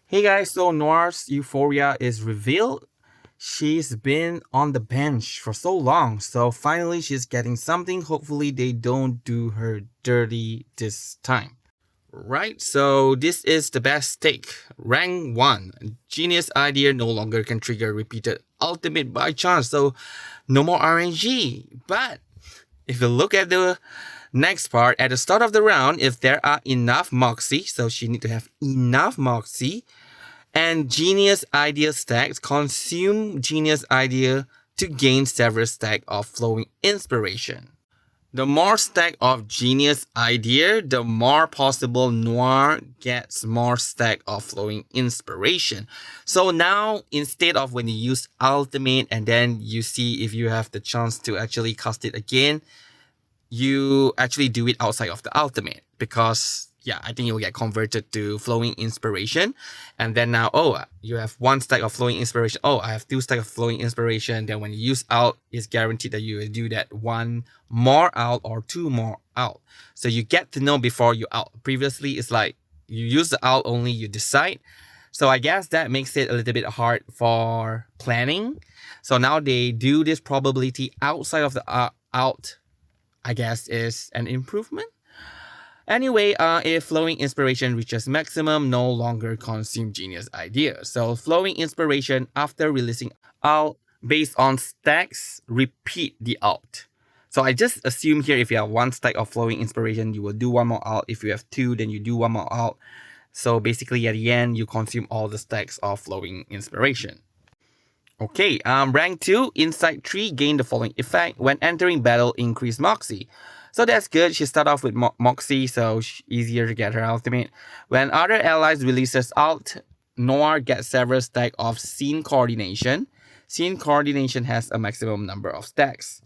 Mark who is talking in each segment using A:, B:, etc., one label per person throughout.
A: Hey guys, so Noire's Euphoria is revealed. She's been on the bench for so long, so finally she's getting something. Hopefully, they don't do her dirty this time. Right, so this is the best take. Rank 1. Genius idea no longer can trigger repeated ultimate by chance, so no more RNG. But if you look at the next part, at the start of the round, if there are enough Moxie, so she need to have enough Moxie, and genius idea stacks, consume genius idea to gain several stack of flowing inspiration. The more stack of genius idea, the more possible Noire gets more stack of flowing inspiration. So now, instead of when you use ultimate and then you see if you have the chance to actually cast it again, you actually do it outside of the ultimate because I think you'll get converted to flowing inspiration. And then now, you have one stack of flowing inspiration. Oh, I have two stack of flowing inspiration. Then when you use out, it's guaranteed that you will do that one more out or two more out. So you get to know before you out. Previously, it's like you use the out only, you decide. So I guess that makes it a little bit hard for planning. So now they do this probability outside of the out, I guess, is an improvement. Anyway, if flowing inspiration reaches maximum, no longer consume genius ideas. So flowing inspiration after releasing out based on stacks, repeat the out. So I just assume here if you have one stack of flowing inspiration, you will do one more out. If you have two, then you do one more out. So basically at the end, you consume all the stacks of flowing inspiration. Okay, rank 2, Insight 3, gain the following effect. When entering battle, increase Moxie. So that's good. She start off with Moxie, so easier to get her ultimate. When other allies releases ult, Noire gets several stack of scene coordination. Scene coordination has a maximum number of stacks.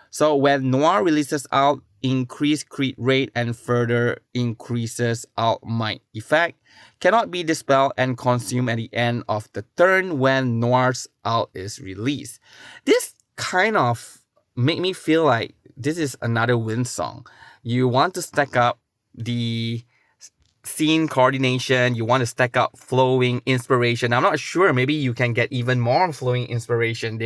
A: So when Noire releases ult, increase crit rate and further increases ult might effect. Cannot be dispelled and consumed at the end of the turn when Noire's ult is released. This kind of make me feel like this is another win song. You want to stack up the scene coordination, you want to stack up flowing inspiration. I'm not sure, maybe you can get even more flowing inspiration.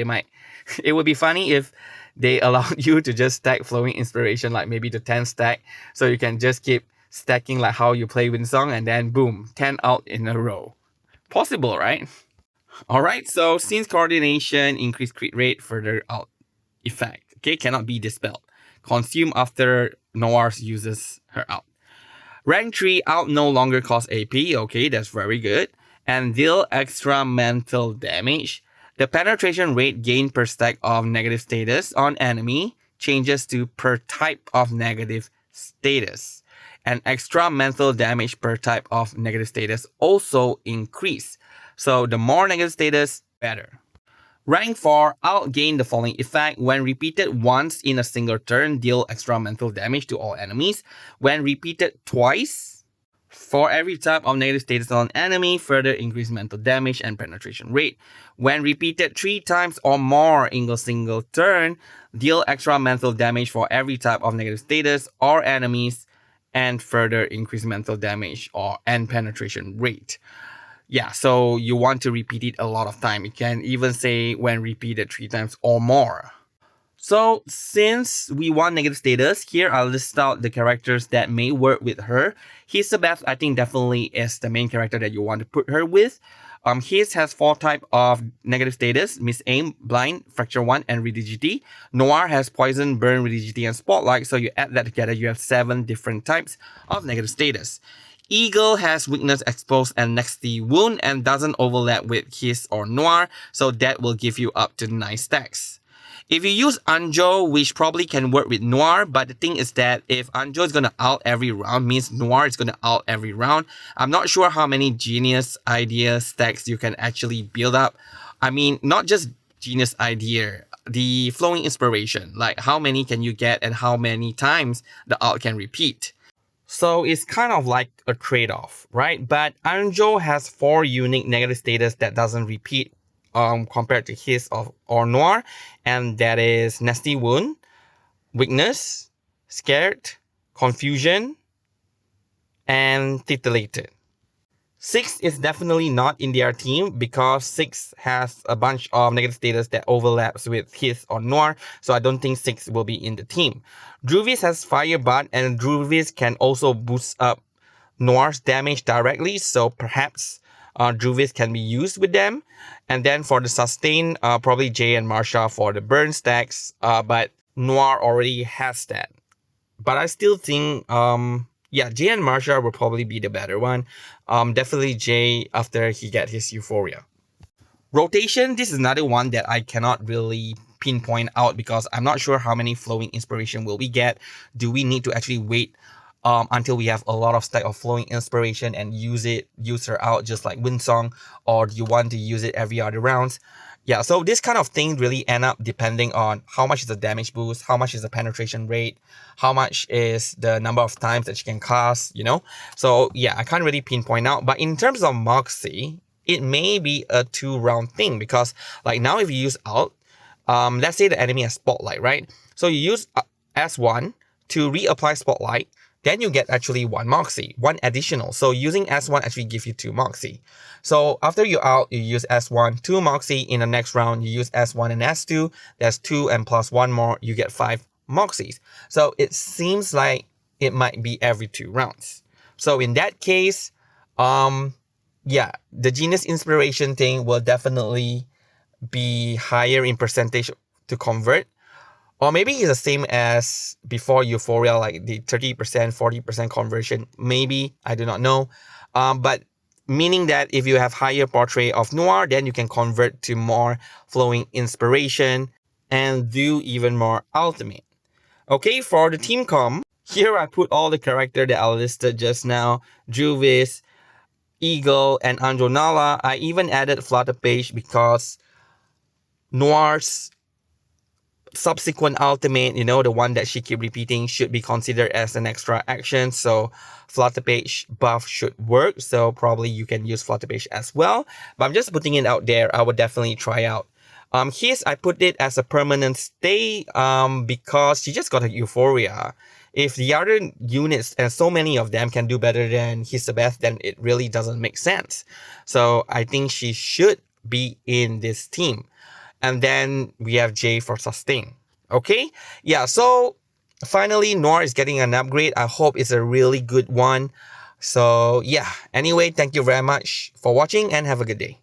A: It would be funny if they allowed you to just stack flowing inspiration, like maybe the 10 stack, so you can just keep stacking like how you play Winsong and then boom, 10 out in a row. Possible, right? Alright, so since coordination, increase crit rate, further out effect. Okay, cannot be dispelled. Consume after Noire uses her out. Rank 3, out no longer cost AP. Okay, that's very good. And deal extra mental damage. The penetration rate gained per stack of negative status on enemy changes to per type of negative status. And extra mental damage per type of negative status also increase. So the more negative status, better. Rank 4, outgain the following effect. When repeated once in a single turn, deal extra mental damage to all enemies. When repeated twice, for every type of negative status on enemy, further increase mental damage and penetration rate. When repeated 3 times or more in a single turn, deal extra mental damage for every type of negative status or enemies and further increase mental damage and penetration rate. Yeah, so you want to repeat it a lot of time. You can even say when repeated 3 times or more. So since we want negative status, here I'll list out the characters that may work with her. Hisabeth, I think definitely is the main character that you want to put her with. His has 4 type of negative status: Miss Aim, Blind, Fracture 1, and Rigidity. Noire has Poison, Burn, Rigidity, and Spotlight, so you add that together, you have 7 different types of negative status. Eagle has Weakness, Exposed, and Nasty Wound and doesn't overlap with his or Noire, so that will give you up to 9 stacks. If you use Anjo, which probably can work with Noire, but the thing is that if Anjo is going to out every round, means Noire is going to out every round. I'm not sure how many Genius Idea stacks you can actually build up. I mean, not just Genius Idea, the Flowing Inspiration, like how many can you get and how many times the out can repeat. So it's kind of like a trade-off, right? But Anjo has 4 unique negative status that doesn't repeat compared to his or Noire, and that is Nasty Wound, Weakness, Scared, Confusion, and Titillated. Six is definitely not in their team because Six has a bunch of negative status that overlaps with his or Noire, so I don't think Six will be in the team. Druvis has Fire Butt, and Druvis can also boost up Noire's damage directly, so perhaps Druvis can be used with them. And then for the sustain, probably Jay and Marsha for the burn stacks, but Noire already has that. But I still think, yeah, Jay and Marsha will probably be the better one. Definitely Jay after he get his Euphoria. Rotation, this is another one that I cannot really pinpoint out because I'm not sure how many flowing inspiration will we get. Do we need to actually wait until we have a lot of stack of flowing inspiration and use her out just like Windsong, or do you want to use it every other round? Yeah, so this kind of thing really end up depending on how much is the damage boost, how much is the penetration rate, how much is the number of times that she can cast, you know? So yeah, I can't really pinpoint out. But in terms of Moxie, it may be a 2-round thing because like now if you use out, let's say the enemy has Spotlight, right? So you use S1 to reapply Spotlight, then you get actually 1 Moxie, 1 additional. So using S1 actually gives you 2 Moxie. So after you're out, you use S1, 2 Moxie. In the next round, you use S1 and S2. That's 2 and plus 1 more, you get 5 Moxies. So it seems like it might be every 2 rounds. So in that case, yeah, the Genius Inspiration thing will definitely be higher in percentage to convert. Or maybe it's the same as before Euphoria, like the 30%, 40% conversion. Maybe, I do not know. But meaning that if you have higher portrait of Noire, then you can convert to more flowing inspiration and do even more ultimate. Okay, for the team com, here I put all the character that I listed just now. Juvis, Eagle, and Andronala. I even added Flutterpage because Noire's subsequent ultimate, you know, the one that she keep repeating, should be considered as an extra action. So Flutterpage buff should work. So probably you can use Flutterpage as well. But I'm just putting it out there. I would definitely try out. His, I put it as a permanent stay because she just got a Euphoria. If the other units, and so many of them, can do better than Hisabeth, then it really doesn't make sense. So I think she should be in this team. And then we have J for sustain. Okay? Yeah, so finally, Noire is getting an upgrade. I hope it's a really good one. So yeah, anyway, thank you very much for watching and have a good day.